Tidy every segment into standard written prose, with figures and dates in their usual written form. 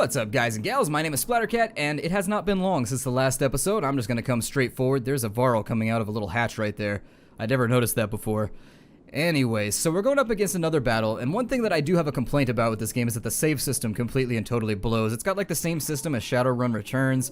What's up, guys and gals? My name is Splattercat, and it has not been long since the last episode. I'm just going to come straight forward. There's a Varl coming out of a little hatch right there. I'd never noticed that before. Anyways, so we're going up against another battle, and one thing that I do have a complaint about with this game is that the save system completely and totally blows. It's got like the same system as Shadowrun Returns,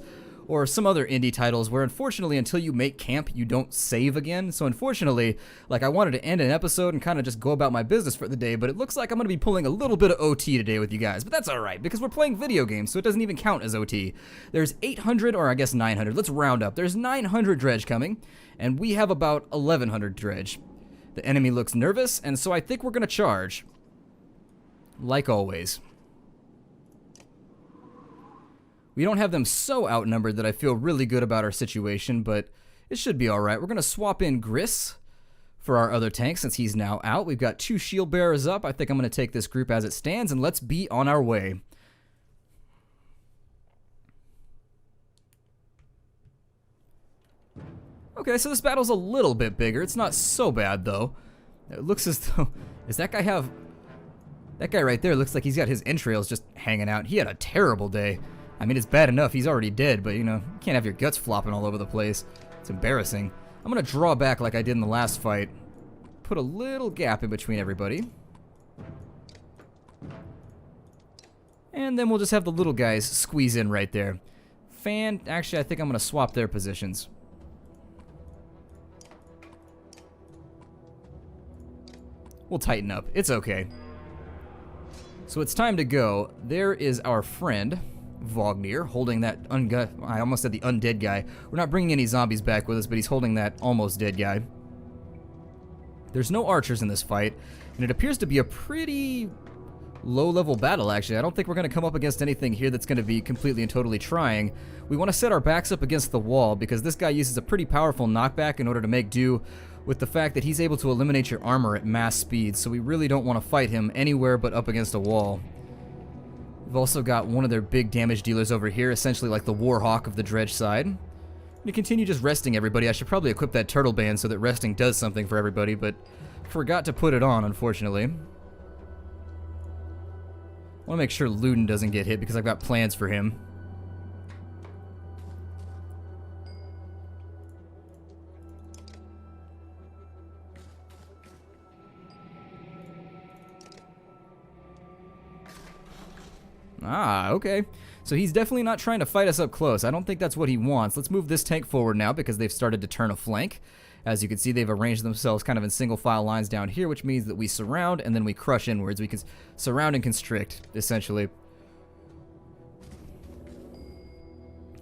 or some other indie titles where unfortunately until you make camp you don't save again. So unfortunately, like, I wanted to end an episode and kind of just go about my business for the day, but it looks like I'm going to be pulling a little bit of OT today with you guys. But that's alright, because we're playing video games, so it doesn't even count as OT. There's 800, or I guess 900, let's round up. There's 900 dredge coming, and we have about 1100 dredge. The enemy looks nervous, and so I think we're going to charge. Like always. We don't have them so outnumbered that I feel really good about our situation, but it should be alright. We're going to swap in Gris for our other tank since he's now out. We've got 2 shield bearers up. I think I'm going to take this group as it stands, and let's be on our way. Okay, so this battle's a little bit bigger. It's not so bad, though. It looks as though... Does that guy have... That guy right there looks like he's got his entrails just hanging out. He had a terrible day. I mean, it's bad enough. He's already dead, but, you know, you can't have your guts flopping all over the place. It's embarrassing. I'm going to draw back like I did in the last fight. Put a little gap in between everybody. And then we'll just have the little guys squeeze in right there. Actually, I think I'm going to swap their positions. We'll tighten up. It's okay. So it's time to go. There is our friend, Vognir, holding that I almost said the undead guy. We're not bringing any zombies back with us, but he's holding that almost dead guy. There's no archers in this fight, and it appears to be a pretty low-level battle, actually. I don't think we're going to come up against anything here that's going to be completely and totally trying. We want to set our backs up against the wall, because this guy uses a pretty powerful knockback in order to make do with the fact that he's able to eliminate your armor at mass speed, so we really don't want to fight him anywhere but up against a wall. We've also got one of their big damage dealers over here, essentially like the Warhawk of the dredge side. I'm going to continue just resting everybody. I should probably equip that turtle band so that resting does something for everybody, but forgot to put it on, unfortunately. I want to make sure Luden doesn't get hit because I've got plans for him. Ah, okay. So he's definitely not trying to fight us up close. I don't think that's what he wants. Let's move this tank forward now because they've started to turn a flank. As you can see, they've arranged themselves kind of in single file lines down here, which means that we surround and then we crush inwards. We can surround and constrict, essentially.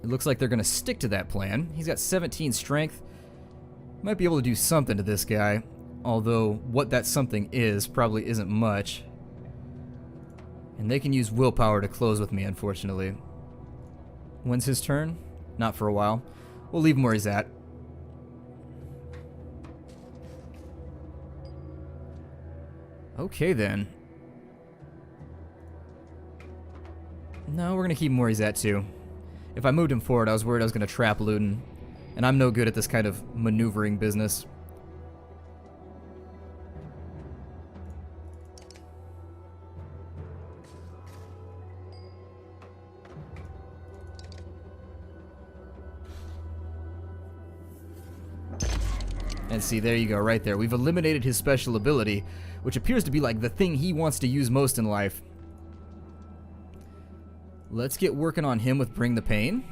It looks like they're going to stick to that plan. He's got 17 strength. Might be able to do something to this guy, although what that something is probably isn't much. And they can use willpower to close with me, unfortunately. When's his turn? Not for a while. We'll leave him where he's at. Okay, then. No, we're going to keep him where he's at, too. If I moved him forward, I was worried I was going to trap Luden. And I'm no good at this kind of maneuvering business. And see, there you go, right there. We've eliminated his special ability, which appears to be like the thing he wants to use most in life. Let's get working on him with Bring the Pain.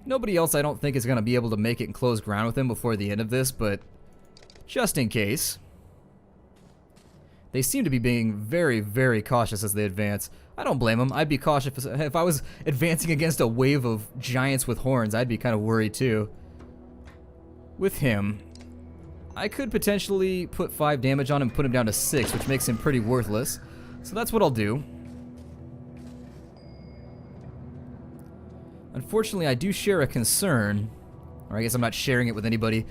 Nobody else I don't think is going to be able to make it and close ground with him before the end of this, but just in case. They seem to be being very, very cautious as they advance. I don't blame them. I'd be cautious if I was advancing against a wave of giants with horns. I'd be kind of worried too. With him, I could potentially put 5 damage on him and put him down to 6, which makes him pretty worthless. So that's what I'll do. Unfortunately, I do share a concern, or I guess I'm not sharing it with anybody,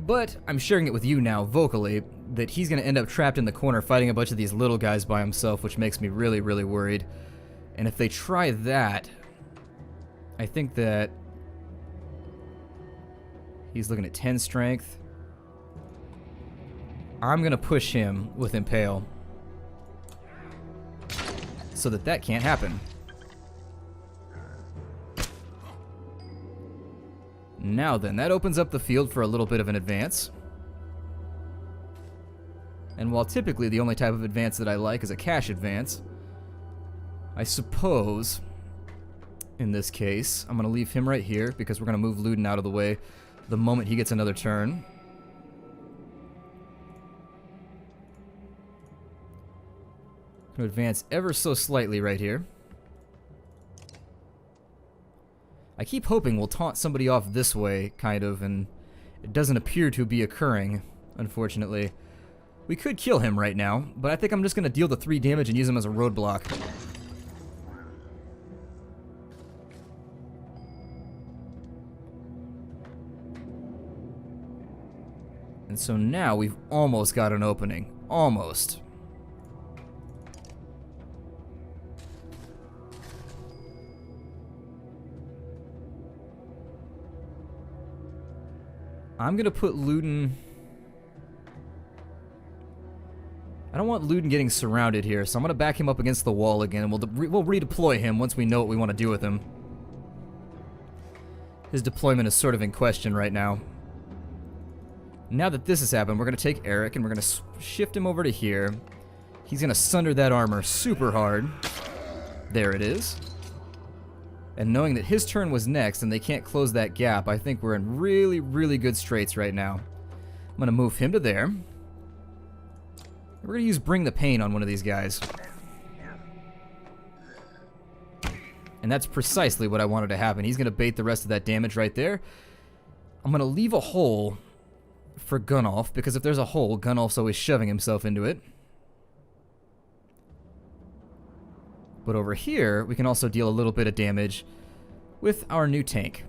but I'm sharing it with you now, vocally, that he's going to end up trapped in the corner fighting a bunch of these little guys by himself, which makes me really, really worried. And if they try that, I think that he's looking at 10 strength. I'm going to push him with Impale. so that that can't happen. Now then, that opens up the field for a little bit of an advance. And while typically the only type of advance that I like is a cash advance, I suppose, in this case, I'm going to leave him right here because we're going to move Luden out of the way the moment he gets another turn. I'm going to advance ever so slightly right here. I keep hoping we'll taunt somebody off this way, kind of, and it doesn't appear to be occurring, unfortunately. We could kill him right now, but I think I'm just going to deal the 3 damage and use him as a roadblock. And so now we've almost got an opening. Almost. I'm going to put Luden... I don't want Luden getting surrounded here, so I'm going to back him up against the wall again, and we'll redeploy him once we know what we want to do with him. His deployment is sort of in question right now. Now that this has happened, we're going to take Eric, and we're going to shift him over to here. He's going to sunder that armor super hard. There it is. And knowing that his turn was next and they can't close that gap, I think we're in really, really good straits right now. I'm going to move him to there. We're going to use Bring the Pain on one of these guys. And that's precisely what I wanted to happen. He's going to bait the rest of that damage right there. I'm going to leave a hole for Gunnulf, because if there's a hole, Gunnulf's always shoving himself into it. But over here, we can also deal a little bit of damage with our new tank.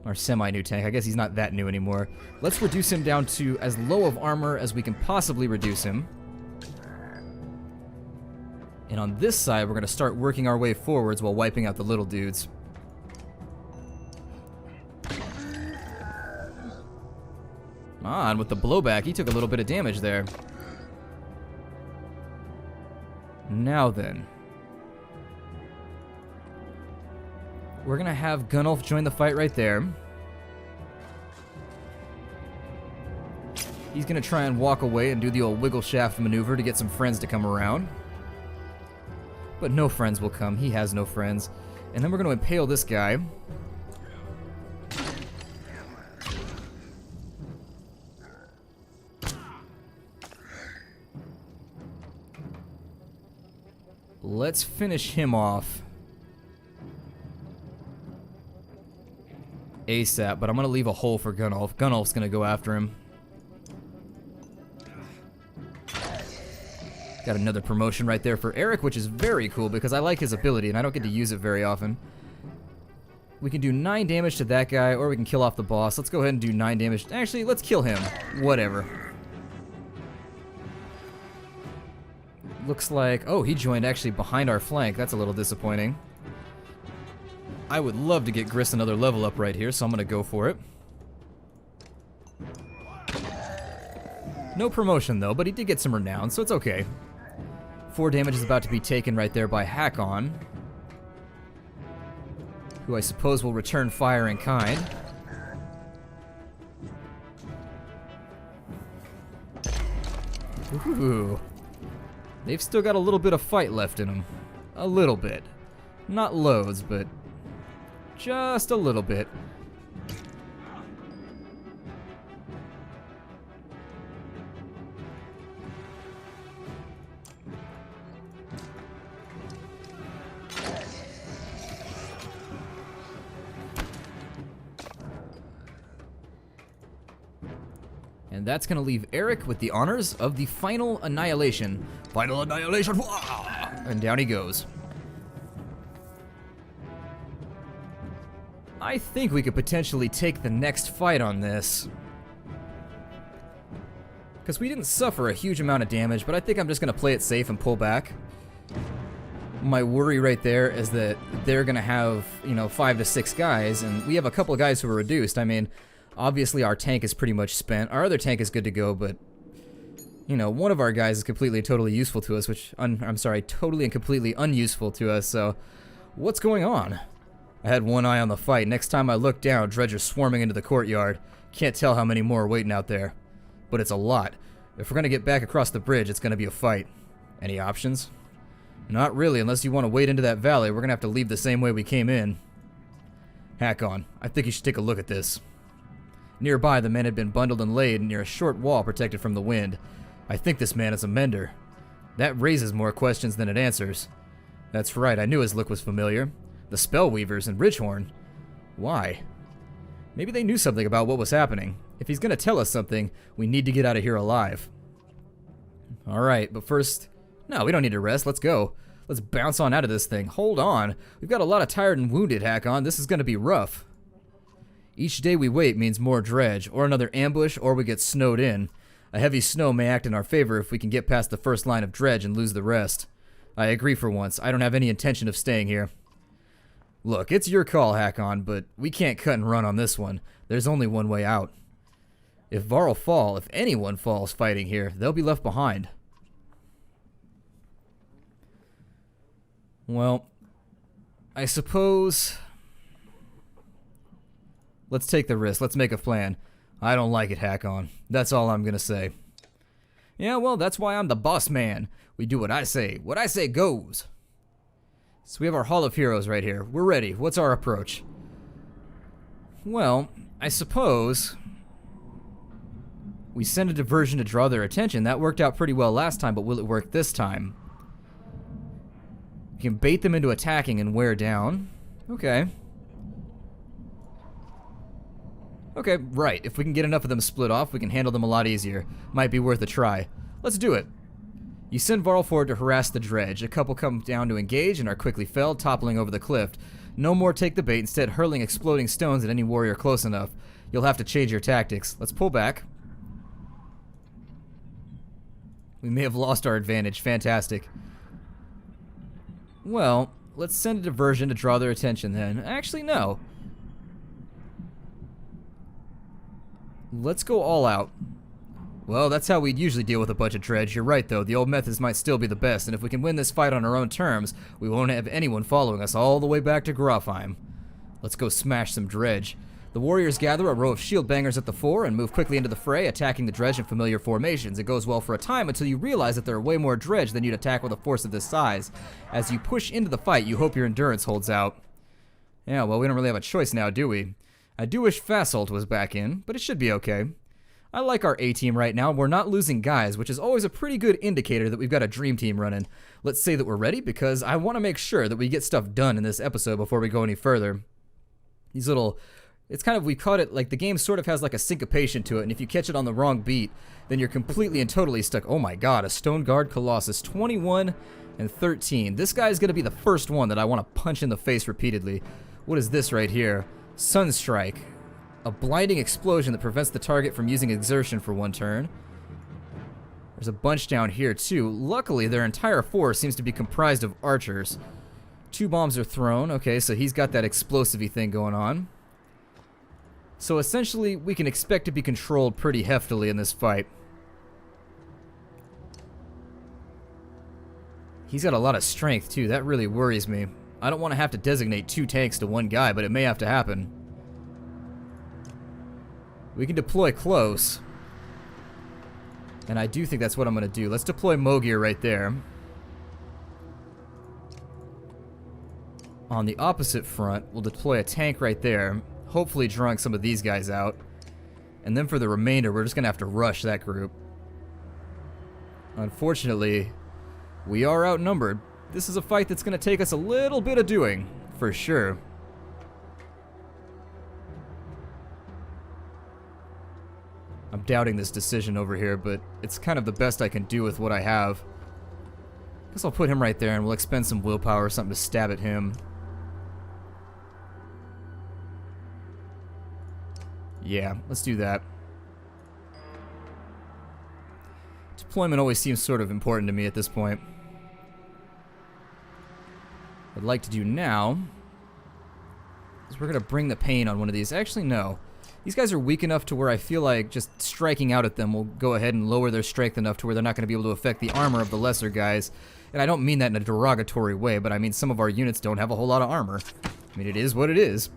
Our semi-new tank. I guess he's not that new anymore. Let's reduce him down to as low of armor as we can possibly reduce him. And on this side, we're going to start working our way forwards while wiping out the little dudes. And with the blowback, he took a little bit of damage there. Now then, we're going to have Gunnulf join the fight right there. He's going to try and walk away and do the old wiggle shaft maneuver to get some friends to come around. But no friends will come. He has no friends. And then we're going to impale this guy. Let's finish him off ASAP, but I'm going to leave a hole for Gunnulf. Gunnulf's going to go after him. Got another promotion right there for Eric, which is very cool because I like his ability and I don't get to use it very often. We can do 9 damage to that guy, or we can kill off the boss. Let's go ahead and do 9 damage. Actually, let's kill him. Whatever. Looks like... oh, he joined actually behind our flank. That's a little disappointing. I would love to get Gris another level up right here, so I'm going to go for it. No promotion, though, but he did get some renown, so it's okay. 4 damage is about to be taken right there by Hakon, who I suppose will return fire in kind. Ooh. They've still got a little bit of fight left in them. A little bit. Not loads, but just a little bit. And that's going to leave Eric with the honors of the final annihilation. Final annihilation! And down he goes. I think we could potentially take the next fight on this. Because we didn't suffer a huge amount of damage, but I think I'm just going to play it safe and pull back. My worry right there is that they're going to have, 5 to 6 guys, and we have a couple of guys who are reduced. I mean, obviously our tank is pretty much spent. Our other tank is good to go, but You know, one of our guys is completely and totally useful to us, I'm sorry, totally and completely unuseful to us, so what's going on? I had one eye on the fight. Next time I looked down, dredgers swarming into the courtyard. Can't tell how many more are waiting out there. But it's a lot. If we're gonna get back across the bridge, it's gonna be a fight. Any options? Not really, unless you want to wade into that valley. We're gonna have to leave the same way we came in. Hack on. I think you should take a look at this. Nearby, the men had been bundled and laid near a short wall protected from the wind. I think this man is a Mender. That raises more questions than it answers. That's right, I knew his look was familiar. The Spellweavers and Ridgehorn. Why? Maybe they knew something about what was happening. If he's gonna tell us something, we need to get out of here alive. Alright, but first... No, we don't need to rest, let's go. Let's bounce on out of this thing. Hold on. We've got a lot of tired and wounded, Hack-On. This is gonna be rough. Each day we wait means more dredge, or another ambush, or we get snowed in. A heavy snow may act in our favor if we can get past the first line of dredge and lose the rest. I agree for once. I don't have any intention of staying here. Look, it's your call, Hack-On, but we can't cut and run on this one. There's only one way out. If Varl fall, if anyone falls fighting here, they'll be left behind. Well, I suppose... Let's take the risk. Let's make a plan. I don't like it, Hack-On. That's all I'm gonna say. Yeah, well, that's why I'm the boss man. We do what I say. What I say goes. So we have our Hall of Heroes right here. We're ready. What's our approach? Well, I suppose... we send a diversion to draw their attention. That worked out pretty well last time, but will it work this time? We can bait them into attacking and wear down. Okay. Okay, right. If we can get enough of them split off, we can handle them a lot easier. Might be worth a try. Let's do it. You send Varl forward to harass the dredge. A couple come down to engage and are quickly felled, toppling over the cliff. No more take the bait, instead hurling exploding stones at any warrior close enough. You'll have to change your tactics. Let's pull back. We may have lost our advantage. Fantastic. Well, let's send a diversion to draw their attention then. Actually, no. Let's go all out. Well, that's how we'd usually deal with a bunch of dredge. You're right, though. The old methods might still be the best, and if we can win this fight on our own terms, we won't have anyone following us all the way back to Grofheim. Let's go smash some dredge. The warriors gather a row of shield bangers at the fore and move quickly into the fray, attacking the dredge in familiar formations. It goes well for a time until you realize that there are way more dredge than you'd attack with a force of this size. As you push into the fight, you hope your endurance holds out. Yeah, well, we don't really have a choice now, do we? I do wish Fasolt was back in, but it should be okay. I like our A-team right now. We're not losing guys, which is always a pretty good indicator that we've got a dream team running. Let's say that we're ready, because I want to make sure that we get stuff done in this episode before we go any further. These little... It's kind of, we caught it, like, the game sort of has like a syncopation to it, and if you catch it on the wrong beat, then you're completely and totally stuck. Oh my god, a Stone Guard Colossus, 21 and 13. This guy's going to be the first one that I want to punch in the face repeatedly. What is this right here? Sunstrike. A blinding explosion that prevents the target from using exertion for one turn. There's a bunch down here too. Luckily, their entire force seems to be comprised of archers. 2 bombs are thrown. Okay, so he's got that explosive-y thing going on. So essentially, we can expect to be controlled pretty heftily in this fight. He's got a lot of strength too. That really worries me. I don't want to have to designate 2 tanks to one guy, but it may have to happen. We can deploy close. And I do think that's what I'm going to do. Let's deploy Mogir right there. On the opposite front, we'll deploy a tank right there. Hopefully drawing some of these guys out. And then for the remainder, we're just going to have to rush that group. Unfortunately, we are outnumbered. This is a fight that's going to take us a little bit of doing, for sure. I'm doubting this decision over here, but it's kind of the best I can do with what I have. Guess I'll put him right there and we'll expend some willpower or something to stab at him. Yeah, let's do that. Deployment always seems sort of important to me at this point. What I'd like to do now is we're going to bring the pain on one of these. Actually, no. These guys are weak enough to where I feel like just striking out at them will go ahead and lower their strength enough to where they're not going to be able to affect the armor of the lesser guys. And I don't mean that in a derogatory way, but I mean some of our units don't have a whole lot of armor. I mean, it is what it is.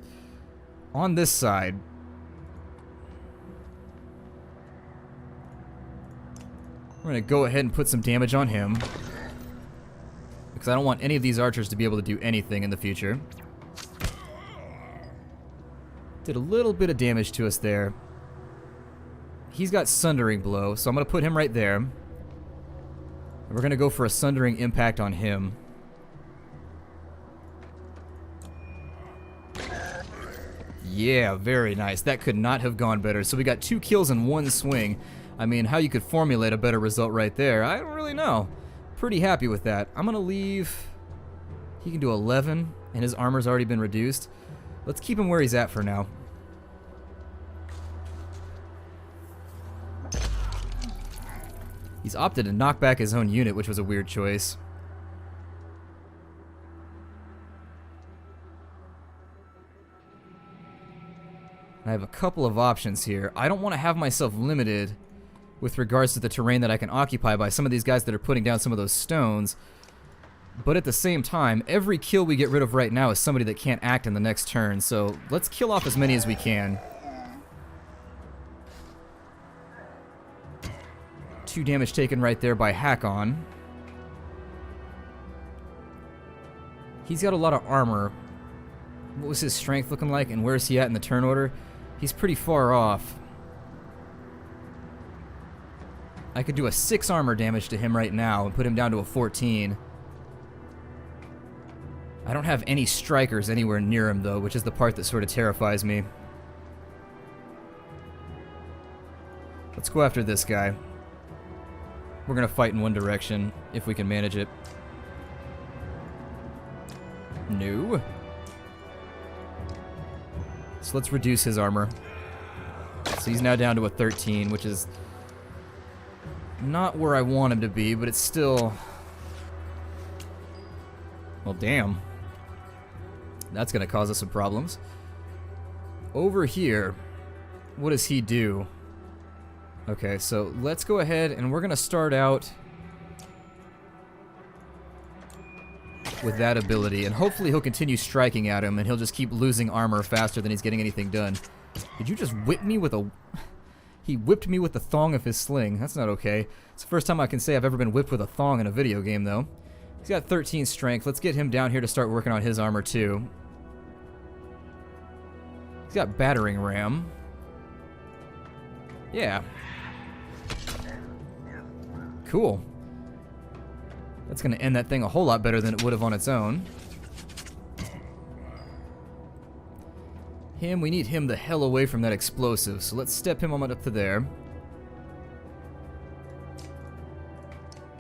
On this side, we're going to go ahead and put some damage on him, because I don't want any of these archers to be able to do anything in the future. Did a little bit of damage to us there. He's got Sundering Blow, so I'm going to put him right there. And we're going to go for a Sundering Impact on him. Yeah, very nice. That could not have gone better. So we got 2 kills in 1 swing. I mean, how you could formulate a better result right there, I don't really know. Pretty happy with that. I'm going to leave... He can do 11, and his armor's already been reduced. Let's keep him where he's at for now. He's opted to knock back his own unit, which was a weird choice. I have a couple of options here. I don't want to have myself limited with regards to the terrain that I can occupy by some of these guys that are putting down some of those stones. But at the same time, every kill we get rid of right now is somebody that can't act in the next turn, so let's kill off as many as we can. 2 damage taken right there by Hakon. He's got a lot of armor. What was his strength looking like, and where's he at in the turn order? He's pretty far off. I could do a 6 armor damage to him right now and put him down to a 14. I don't have any strikers anywhere near him, though, which is the part that sort of terrifies me. Let's go after this guy. We're going to fight in one direction, if we can manage it. No. So let's reduce his armor. So he's now down to a 13, which is not where I want him to be, but it's still... Well, damn. That's going to cause us some problems. Over here, what does he do? Okay, so let's go ahead and we're going to start out with that ability, and hopefully he'll continue striking at him and he'll just keep losing armor faster than he's getting anything done. Did you just whip me with a... He whipped me with the thong of his sling. That's not okay. It's the first time I can say I've ever been whipped with a thong in a video game, though. He's got 13 strength. Let's get him down here to start working on his armor, too. He's got battering ram. Yeah. Cool. That's going to end that thing a whole lot better than it would have on its own. We need him the hell away from that explosive, so let's step him on up to there.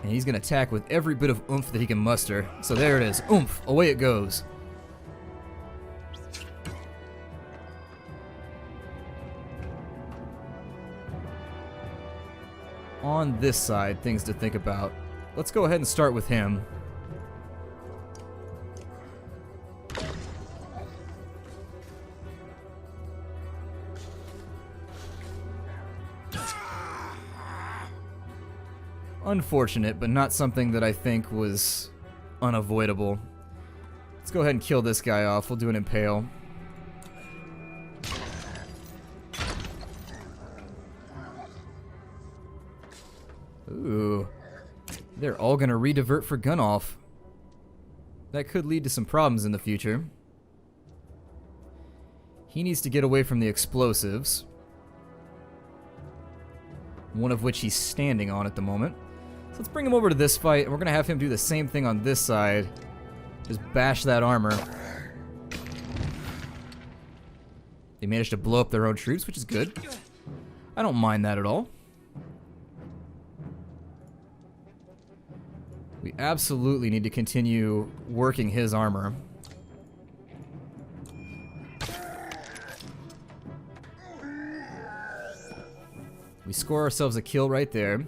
And he's going to attack with every bit of oomph that he can muster. So there it is. Oomph. Away it goes. On this side, things to think about. Let's go ahead and start with him. Unfortunate, but not something that I think was unavoidable. Let's go ahead and kill this guy off. We'll do an impale. Ooh. They're all gonna redivert for gun off. That could lead to some problems in the future. He needs to get away from the explosives, one of which he's standing on at the moment. So let's bring him over to this fight, and we're gonna have him do the same thing on this side. Just bash that armor. They managed to blow up their own troops, which is good. I don't mind that at all. We absolutely need to continue working his armor. We score ourselves a kill right there.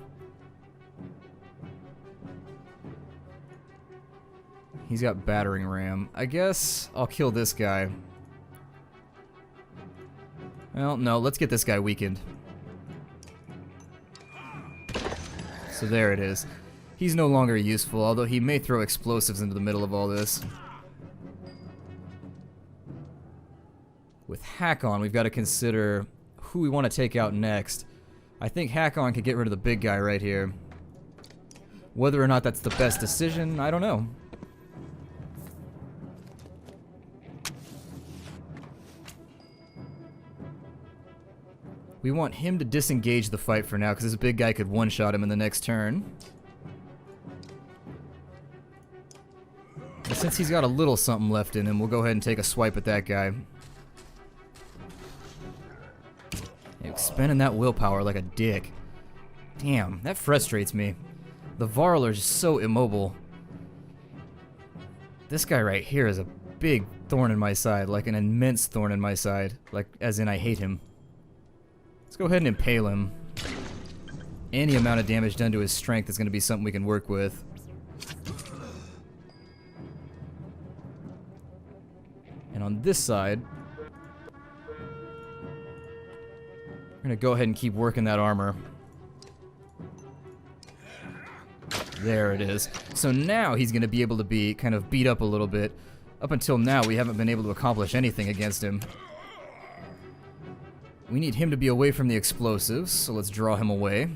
He's got battering ram. I guess I'll kill this guy. Well, no, let's get this guy weakened. So there it is. He's no longer useful, although he may throw explosives into the middle of all this. With Hack-On, we've got to consider who we want to take out next. I think Hack-On could get rid of the big guy right here. Whether or not that's the best decision, I don't know. We want him to disengage the fight for now, because this big guy could one-shot him in the next turn. And since he's got a little something left in him, we'll go ahead and take a swipe at that guy. Expending that willpower like a dick. Damn, that frustrates me. The Varl are just so immobile. This guy right here is a big thorn in my side, like an immense thorn in my side. Like, as in I hate him. Let's go ahead and impale him. Any amount of damage done to his strength is going to be something we can work with. And on this side, we're going to go ahead and keep working that armor. There it is. So now he's going to be able to be kind of beat up a little bit. Up until now, we haven't been able to accomplish anything against him. We need him to be away from the explosives, so let's draw him away.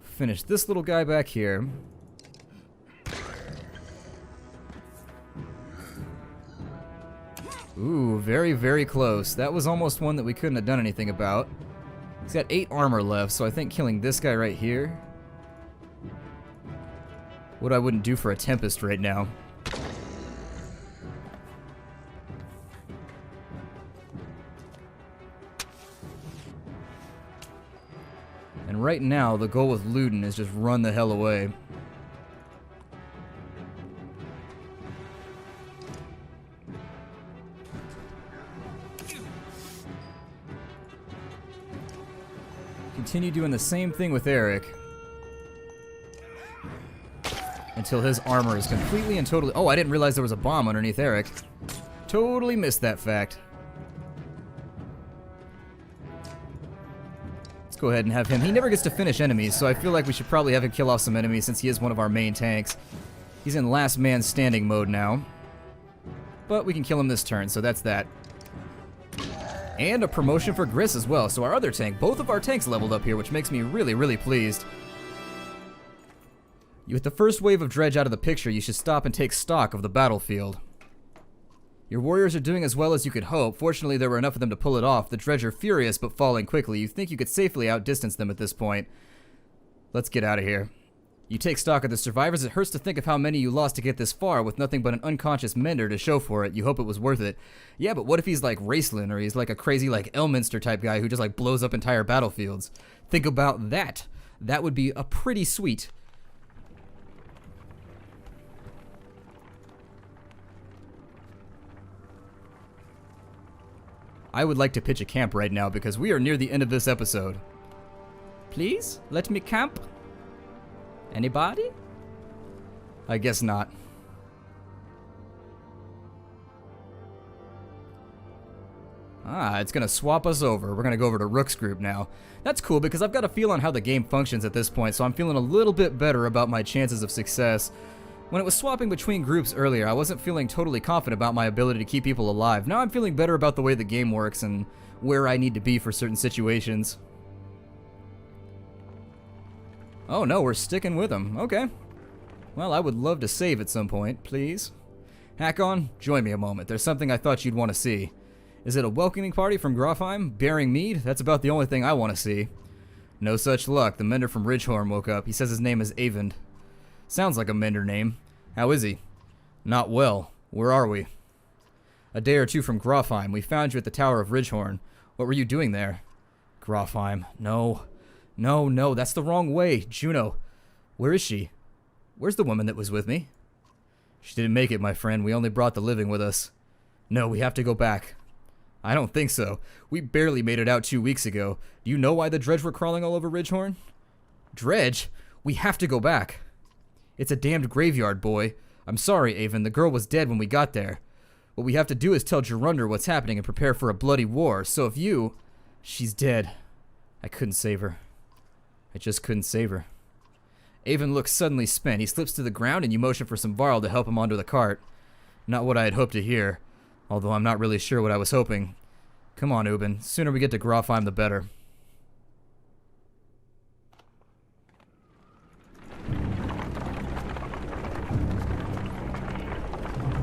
Finish this little guy back here. Ooh, very, very close. That was almost one that we couldn't have done anything about. He's got 8 armor left, so I think killing this guy right here... what I wouldn't do for a Tempest right now. And right now, the goal with Luden is just run the hell away. Continue doing the same thing with Eric. Until his armor is completely and totally... oh, I didn't realize there was a bomb underneath Eric. Totally missed that fact. Let's go ahead and have him. He never gets to finish enemies, so I feel like we should probably have him kill off some enemies since he is one of our main tanks. He's in last man standing mode now. But we can kill him this turn, so that's that. And a promotion for Gris as well, so our other tank, both of our tanks leveled up here, which makes me really, really pleased. With the first wave of dredge out of the picture, you should stop and take stock of the battlefield. Your warriors are doing as well as you could hope. Fortunately, there were enough of them to pull it off. The dredge are furious but falling quickly. You think you could safely outdistance them at this point. Let's get out of here. You take stock of the survivors. It hurts to think of how many you lost to get this far with nothing but an unconscious Mender to show for it. You hope it was worth it. Yeah, but what if he's like Raceland, or he's like a crazy like Elminster type guy who just like blows up entire battlefields? Think about that. That would be a pretty sweet. I would like to pitch a camp right now because we are near the end of this episode. Please, let me camp. Anybody? I guess not. Ah, it's gonna swap us over. We're gonna go over to Rook's group now. That's cool because I've got a feel on how the game functions at this point, so I'm feeling a little bit better about my chances of success. When it was swapping between groups earlier, I wasn't feeling totally confident about my ability to keep people alive. Now I'm feeling better about the way the game works and where I need to be for certain situations. Oh no, we're sticking with them. Okay. Well, I would love to save at some point, please. Hack-On, join me a moment. There's something I thought you'd want to see. Is it a welcoming party from Grofheim? Bearing mead? That's about the only thing I want to see. No such luck. The Mender from Ridgehorn woke up. He says his name is Avend. Sounds like a Mender name. How is he? Not well. Where are we? A day or two from Grofheim. We found you at the Tower of Ridgehorn. What were you doing there? Grofheim. No. No, that's the wrong way. Juno. Where is she? Where's the woman that was with me? She didn't make it, my friend. We only brought the living with us. No, we have to go back. I don't think so. We barely made it out 2 weeks ago. Do you know why the dredge were crawling all over Ridgehorn? Dredge? We have to go back. It's a damned graveyard, boy. I'm sorry, Avon. The girl was dead when we got there. What we have to do is tell Gerunder what's happening and prepare for a bloody war. So if you... She's dead. I couldn't save her. I just couldn't save her. Avon looks suddenly spent. He slips to the ground and you motion for some Varl to help him onto the cart. Not what I had hoped to hear. Although I'm not really sure what I was hoping. Come on, Ubin. Sooner we get to Grofheim, the better.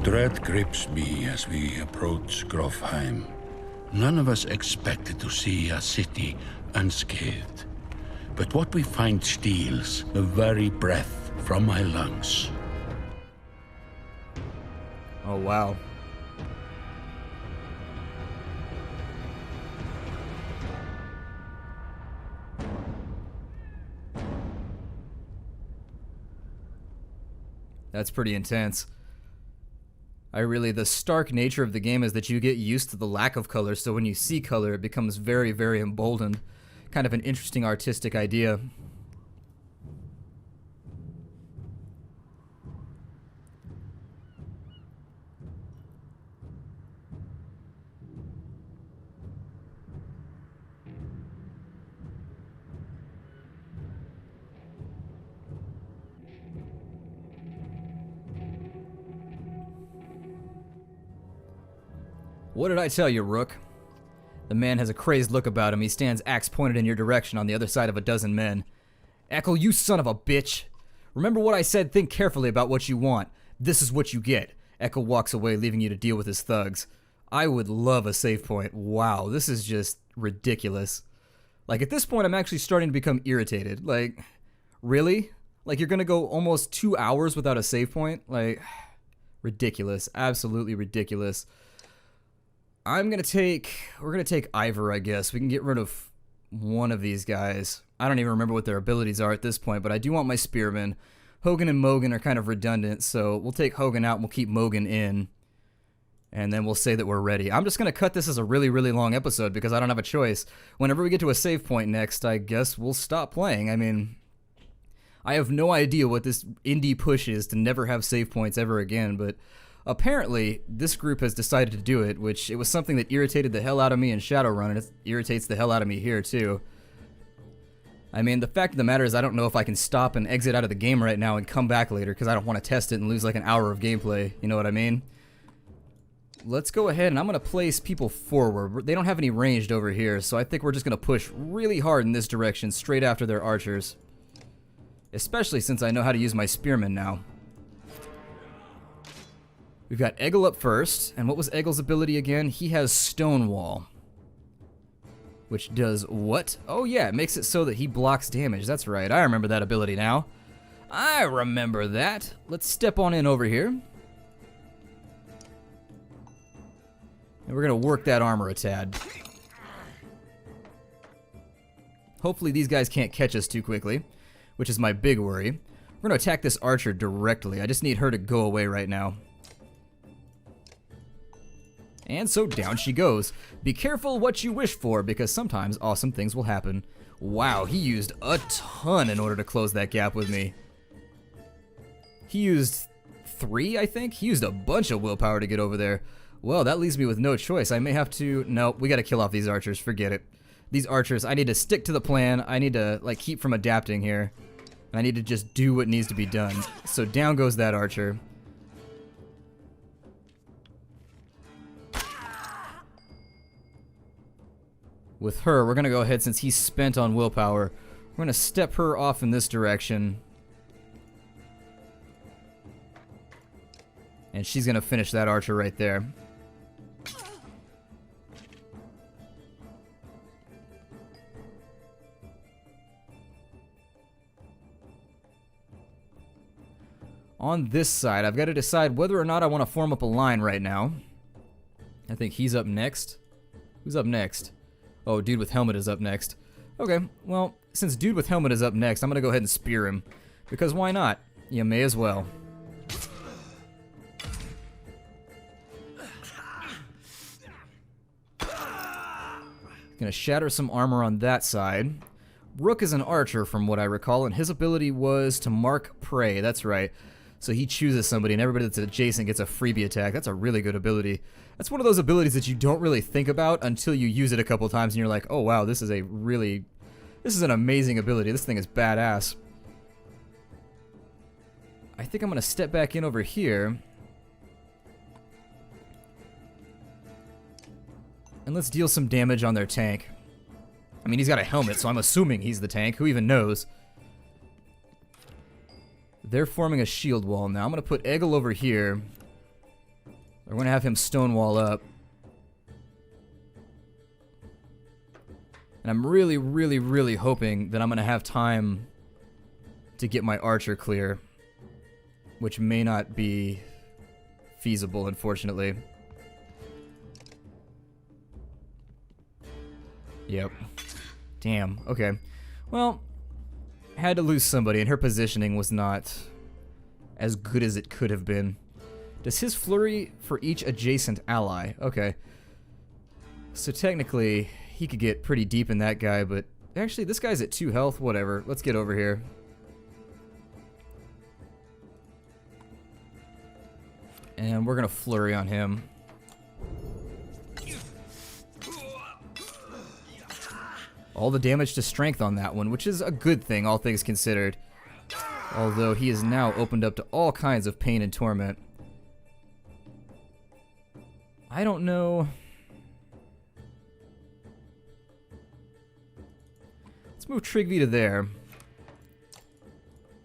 Dread grips me as we approach Grofheim. None of us expected to see a city unscathed. But what we find steals the very breath from my lungs. Oh, wow. That's pretty intense. The stark nature of the game is that you get used to the lack of color, so when you see color, it becomes very, very emboldened. Kind of an interesting artistic idea. What did I tell you, Rook? The man has a crazed look about him. He stands axe pointed in your direction on the other side of a dozen men. Echo, you son of a bitch! Remember what I said, think carefully about what you want. This is what you get. Echo walks away, leaving you to deal with his thugs. I would love a save point. Wow, this is just ridiculous. Like, at this point, I'm actually starting to become irritated. Like, really? Like, you're gonna go almost 2 hours without a save point? Like, ridiculous. Absolutely ridiculous. We're gonna take Ivor, I guess. We can get rid of one of these guys. I don't even remember what their abilities are at this point, but I do want my spearmen. Hogan and Mogan are kind of redundant, so we'll take Hogan out and we'll keep Mogan in. And then we'll say that we're ready. I'm just gonna cut this as a really, really long episode because I don't have a choice. Whenever we get to a save point next, I guess we'll stop playing. I mean, I have no idea what this indie push is to never have save points ever again, but apparently, this group has decided to do it, which it was something that irritated the hell out of me in Shadowrun, and it irritates the hell out of me here, too. I mean, the fact of the matter is I don't know if I can stop and exit out of the game right now and come back later, because I don't want to test it and lose like an hour of gameplay, you know what I mean? Let's go ahead, and I'm going to place people forward. They don't have any ranged over here, so I think we're just going to push really hard in this direction, straight after their archers. Especially since I know how to use my spearmen now. We've got Eggle up first, and what was Eggle's ability again? He has Stonewall. Which does what? Oh yeah, it makes it so that he blocks damage. That's right, I remember that ability now. I remember that. Let's step on in over here. And we're going to work that armor a tad. Hopefully these guys can't catch us too quickly, which is my big worry. We're going to attack this archer directly. I just need her to go away right now. And so down she goes. Be careful what you wish for, because sometimes awesome things will happen. Wow, he used a ton in order to close that gap with me. He used 3, I think? He used a bunch of willpower to get over there. Well, that leaves me with no choice. I may have to... No, we gotta kill off these archers. Forget it. These archers, I need to stick to the plan. I need to, like, keep from adapting here. I need to just do what needs to be done. So down goes that archer. With her, we're going to go ahead, since he's spent on willpower, we're going to step her off in this direction. And she's going to finish that archer right there. On this side, I've got to decide whether or not I want to form up a line right now. I think he's up next. Who's up next? Oh, dude with helmet is up next. Okay, well, since dude with helmet is up next, I'm gonna go ahead and spear him. Because why not? You may as well. Gonna shatter some armor on that side. Rook is an archer from what I recall, and his ability was to mark prey. That's right. So he chooses somebody, and everybody that's adjacent gets a freebie attack. That's a really good ability. That's one of those abilities that you don't really think about until you use it a couple times, and you're like, oh wow, this is an amazing ability. This thing is badass. I think I'm going to step back in over here. And let's deal some damage on their tank. I mean, he's got a helmet, so I'm assuming he's the tank. Who even knows? They're forming a shield wall now. I'm going to put Eggle over here. We're going to have him stonewall up. And I'm really, really, really hoping that I'm going to have time to get my archer clear. Which may not be feasible, unfortunately. Yep. Damn. Okay. Well, had to lose somebody, and her positioning was not as good as it could have been. Does his flurry for each adjacent ally? Okay. So technically, he could get pretty deep in that guy, but actually, this guy's at 2 health. Whatever. Let's get over here. And we're gonna flurry on him. All the damage to strength on that one, which is a good thing, all things considered. Although he is now opened up to all kinds of pain and torment. I don't know. Let's move Trigby to there.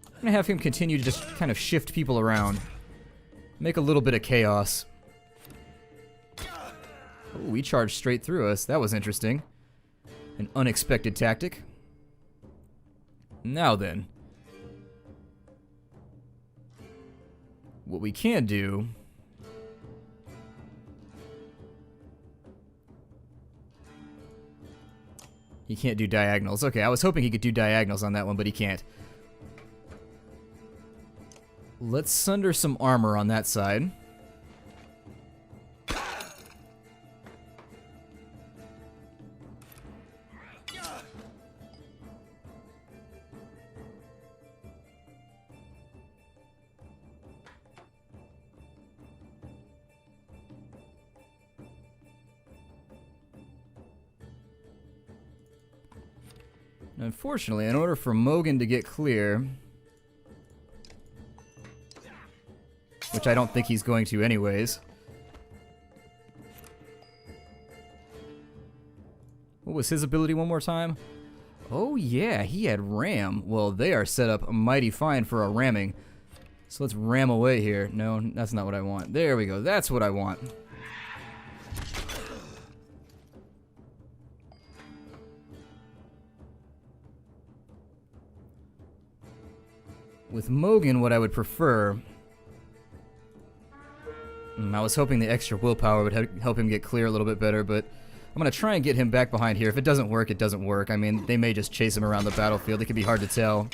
I'm gonna have him continue to just kind of shift people around. Make a little bit of chaos. Oh, he charged straight through us. That was interesting. An unexpected tactic. Now then. What we can do... He can't do diagonals. Okay, I was hoping he could do diagonals on that one, but he can't. Let's sunder some armor on that side. Unfortunately, in order for Mogan to get clear, which I don't think he's going to anyways. What was his ability one more time? Oh yeah, he had ram. Well, they are set up mighty fine for a ramming. So let's ram away here. No, that's not what I want. There we go. That's what I want. With Mogan, what I would prefer... I was hoping the extra willpower would help him get clear a little bit better, but I'm going to try and get him back behind here. If it doesn't work, it doesn't work. I mean, they may just chase him around the battlefield. It could be hard to tell.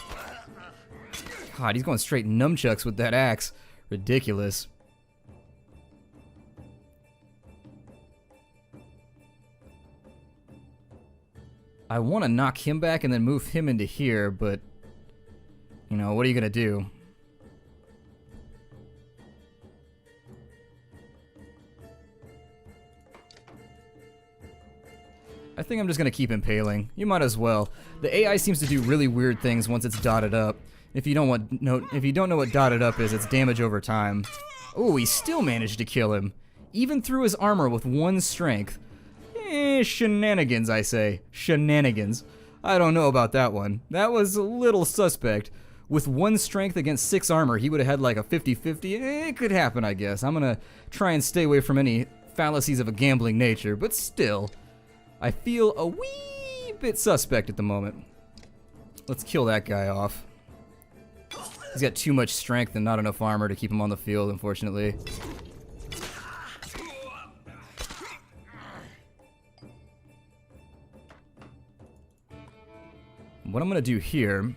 God, he's going straight nunchucks with that axe. Ridiculous. I want to knock him back and then move him into here, but... You know, what are you going to do? I think I'm just going to keep impaling. You might as well. The AI seems to do really weird things once it's dotted up. If you don't know what dotted up is, it's damage over time. Oh, he still managed to kill him. Even through his armor with 1 strength. Shenanigans, I say. Shenanigans. I don't know about that one. That was a little suspect. With 1 strength against 6 armor, he would have had like a 50-50. It could happen, I guess. I'm gonna try and stay away from any fallacies of a gambling nature, but still, I feel a wee bit suspect at the moment. Let's kill that guy off. He's got too much strength and not enough armor to keep him on the field, unfortunately. What I'm gonna do here...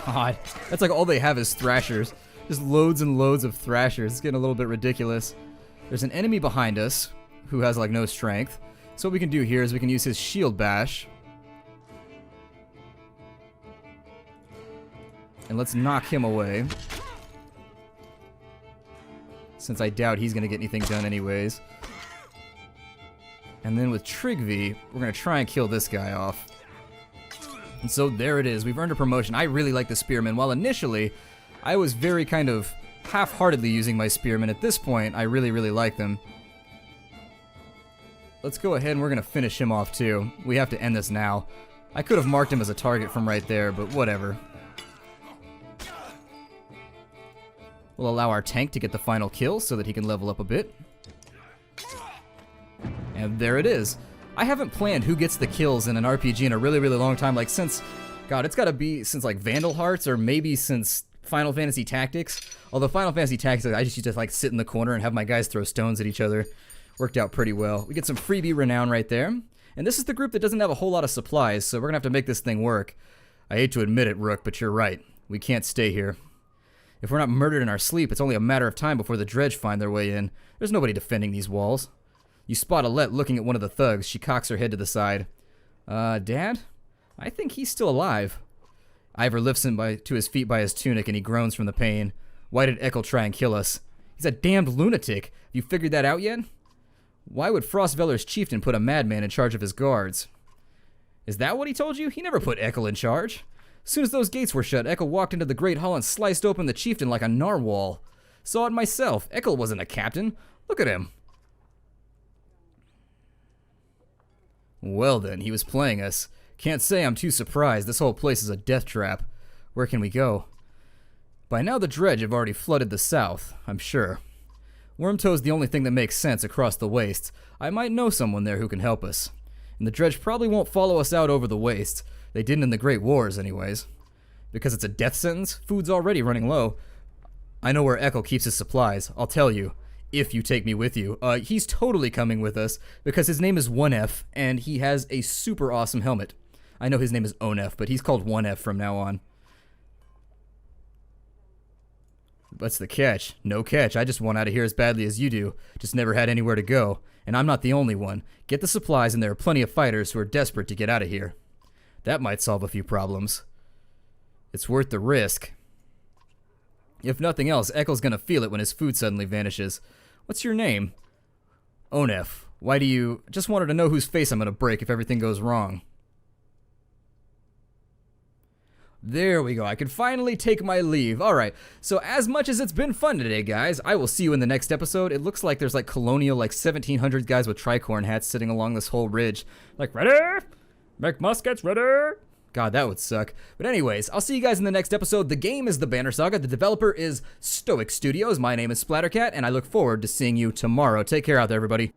God, that's like all they have is thrashers. Just loads and loads of thrashers. It's getting a little bit ridiculous. There's an enemy behind us who has like no strength. So what we can do here is we can use his shield bash. And let's knock him away. Since I doubt he's going to get anything done anyways. And then with Trigvi, we're going to try and kill this guy off. And so there it is. We've earned a promotion. I really like the Spearmen. While initially, I was very kind of half-heartedly using my Spearmen. At this point, I really, really like them. Let's go ahead and we're going to finish him off too. We have to end this now. I could have marked him as a target from right there, but whatever. We'll allow our tank to get the final kill so that he can level up a bit. And there it is. I haven't planned who gets the kills in an RPG in a really, really long time. Like since, God, it's got to be since like Vandal Hearts or maybe since Final Fantasy Tactics. Although Final Fantasy Tactics, I just used to like sit in the corner and have my guys throw stones at each other. Worked out pretty well. We get some freebie renown right there. And this is the group that doesn't have a whole lot of supplies, so we're going to have to make this thing work. I hate to admit it, Rook, but you're right. We can't stay here. If we're not murdered in our sleep, it's only a matter of time before the dredge find their way in. There's nobody defending these walls. You spot Alette looking at one of the thugs. She cocks her head to the side. Dad? I think he's still alive. Ivor lifts him to his feet by his tunic and he groans from the pain. Why did Ekel try and kill us? He's a damned lunatic. You figured that out yet? Why would Frostveller's chieftain put a madman in charge of his guards? Is that what he told you? He never put Ekel in charge. As soon as those gates were shut, Ekel walked into the Great Hall and sliced open the chieftain like a narwhal. Saw it myself. Ekel wasn't a captain. Look at him. Well then, he was playing us. Can't say I'm too surprised. This whole place is a death trap. Where can we go? By now the dredge have already flooded the south, I'm sure. Wormtoe's the only thing that makes sense across the wastes. I might know someone there who can help us. And the dredge probably won't follow us out over the wastes. They didn't in the Great Wars, anyways. Because it's a death sentence, food's already running low. I know where Ekel keeps his supplies. I'll tell you, if you take me with you. He's totally coming with us, because his name is 1F, and he has a super awesome helmet. I know his name is Onef, but he's called 1F from now on. What's the catch? No catch. I just want out of here as badly as you do. Just never had anywhere to go. And I'm not the only one. Get the supplies, and there are plenty of fighters who are desperate to get out of here. That might solve a few problems. It's worth the risk. If nothing else, Ekel's gonna feel it when his food suddenly vanishes. What's your name? Onef. Why do you... Just wanted to know whose face I'm gonna break if everything goes wrong. There we go. I can finally take my leave. Alright, so as much as it's been fun today, guys, I will see you in the next episode. It looks like there's like colonial, like 1700 guys with tricorn hats sitting along this whole ridge. Like, ready? Make muskets ready? God, that would suck. But anyways, I'll see you guys in the next episode. The game is the Banner Saga. The developer is Stoic Studios. My name is Splattercat, and I look forward to seeing you tomorrow. Take care out there, everybody.